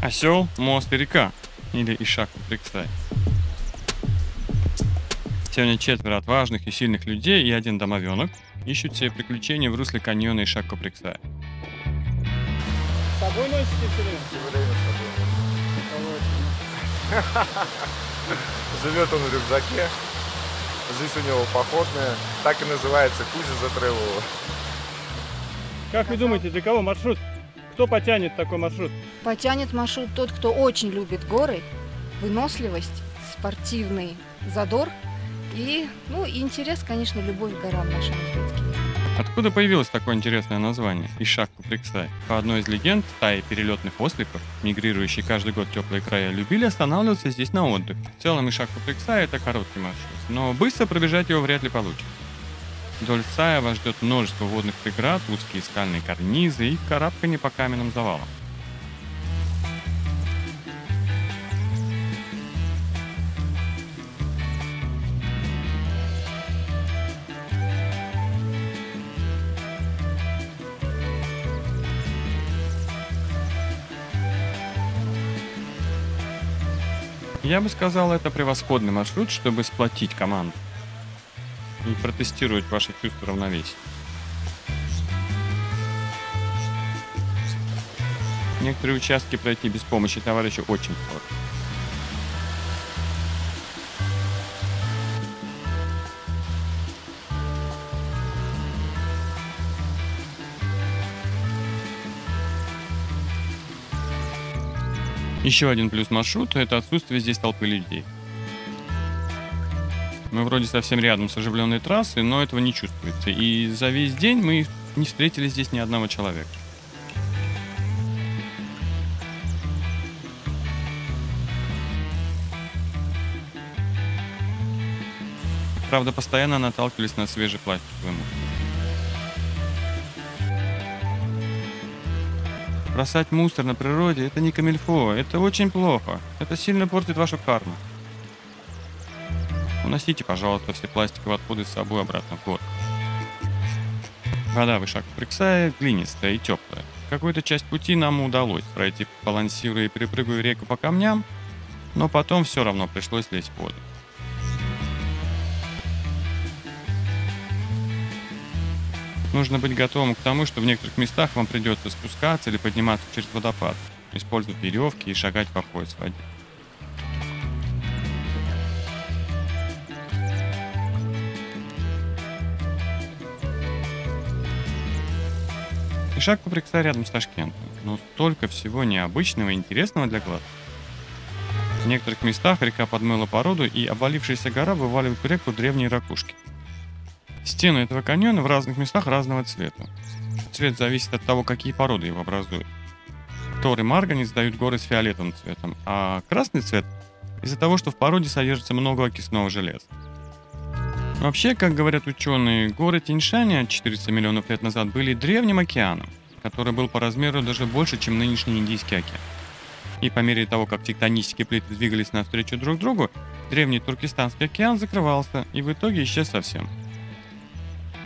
Осел, мост и река. Или Ишак-Куприксай. Сегодня четверо отважных и сильных людей и один домовенок ищут себе приключения в русле каньона Ишак-Куприксая. С собой носите все время? Все время с собой носит. Живет он в рюкзаке. Жизнь у него походная. Так и называется Кузя за Travel. Как вы думаете, для кого маршрут? Кто потянет такой маршрут? Потянет маршрут тот, кто очень любит горы, выносливость, спортивный задор и, и интерес, конечно, любовь к горам нашим узбекским. Откуда появилось такое интересное название Ишак-Куприксай? По одной из легенд, стаи перелетных осликов, мигрирующие каждый год в теплые края, любили останавливаться здесь на отдых. В целом Ишак-Куприксай — это короткий маршрут, но быстро пробежать его вряд ли получится. Вдоль Сая вас ждет множество водных преград, узкие скальные карнизы и карабканье по каменным завалам. Я бы сказал, это превосходный маршрут, чтобы сплотить команду и протестировать ваши чувства равновесия. Некоторые участки пройти без помощи товарища очень сложно. Еще один плюс маршрута — это отсутствие здесь толпы людей. Мы вроде совсем рядом с оживленной трассой, но этого не чувствуется. И за весь день мы не встретили здесь ни одного человека. Правда, постоянно наталкивались на свежий пластиковый мусор. Бросать мусор на природе — это не камильфо, это очень плохо. Это сильно портит вашу карму. Уносите, пожалуйста, все пластиковые отходы с собой обратно в город. Вода в Ишак-Куприксае глинистая и теплая. Какую-то часть пути нам удалось пройти, балансируя и перепрыгивая реку по камням, но потом все равно пришлось лезть в воду. Нужно быть готовым к тому, что в некоторых местах вам придется спускаться или подниматься через водопад, использовать веревки и шагать по пояс в воде. Ишак-Куприксай рядом с Ташкентом, но столько всего необычного и интересного для глаз. В некоторых местах река подмыла породу, и обвалившаяся гора вываливает в реку древние ракушки. Стены этого каньона в разных местах разного цвета. Цвет зависит от того, какие породы его образуют. Тор и марганец дают горы с фиолетовым цветом, а красный цвет из-за того, что в породе содержится много окисного железа. Вообще, как говорят ученые, горы Тянь-Шаня 400 миллионов лет назад были древним океаном, который был по размеру даже больше, чем нынешний Индийский океан. И по мере того, как тектонические плиты двигались навстречу друг другу, древний Туркестанский океан закрывался и в итоге исчез совсем.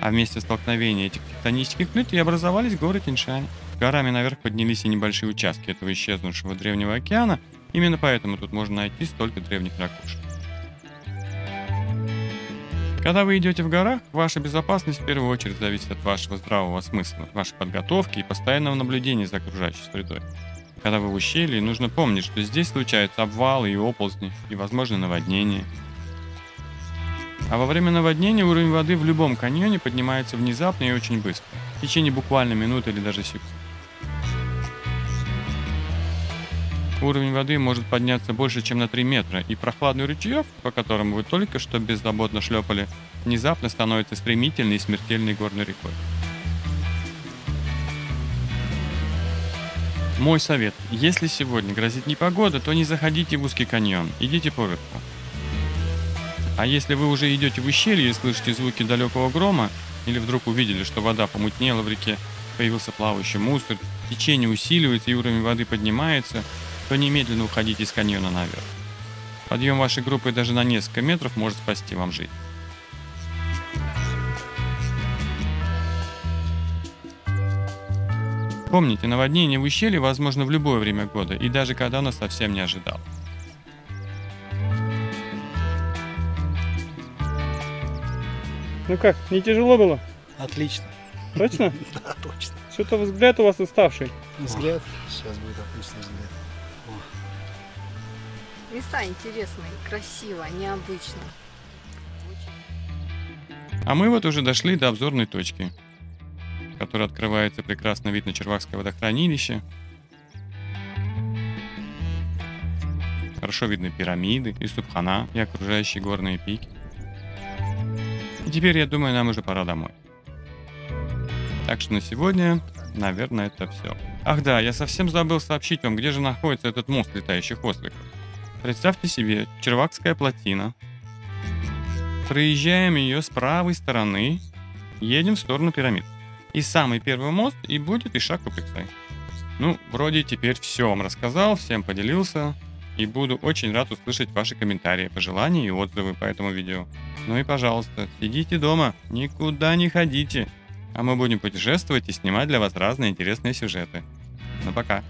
А вместе столкновения этих тектонических плит и образовались горы Тянь-Шань. Горами наверх поднялись и небольшие участки этого исчезнувшего древнего океана, именно поэтому тут можно найти столько древних ракушек. Когда вы идете в горах, ваша безопасность в первую очередь зависит от вашего здравого смысла, вашей подготовки и постоянного наблюдения за окружающей средой. Когда вы в ущелье, нужно помнить, что здесь случаются обвалы и оползни, и возможно наводнения. А во время наводнения уровень воды в любом каньоне поднимается внезапно и очень быстро, в течение буквально минуты или даже секунд. Уровень воды может подняться больше, чем на 3 метра, и прохладный ручеек, по которому вы только что беззаботно шлепали, внезапно становится стремительной и смертельной горной рекой. Мой совет: если сегодня грозит непогода, то не заходите в узкий каньон, идите поверху. А если вы уже идете в ущелье и слышите звуки далекого грома, или вдруг увидели, что вода помутнела в реке, появился плавающий мусор, течение усиливается и уровень воды поднимается, то немедленно уходите из каньона наверх. Подъем вашей группы даже на несколько метров может спасти вам жизнь. Помните, наводнение в ущелье возможно в любое время года, и даже когда оно совсем не ожидал. Ну как, не тяжело было? Отлично. Точно? Да, точно. Что-то взгляд у вас уставший. Взгляд. Сейчас будет отличный взгляд. Места интересные, красиво, необычно. А мы вот уже дошли до обзорной точки, в которой открывается прекрасный вид на Червакское водохранилище. Хорошо видны пирамиды и Субхана, и окружающие горные пики. И теперь, я думаю, нам уже пора домой. Так что на сегодня, наверное, это все. Ах да, я совсем забыл сообщить вам, где же находится этот мост летающих осликов. Представьте себе, Червакская плотина. Проезжаем ее с правой стороны, едем в сторону пирамид. И самый первый мост и будет Ишак-Куприксай. Ну, вроде теперь все вам рассказал, всем поделился. И буду очень рад услышать ваши комментарии, пожелания и отзывы по этому видео. Ну и пожалуйста, сидите дома, никуда не ходите. А мы будем путешествовать и снимать для вас разные интересные сюжеты. Ну пока.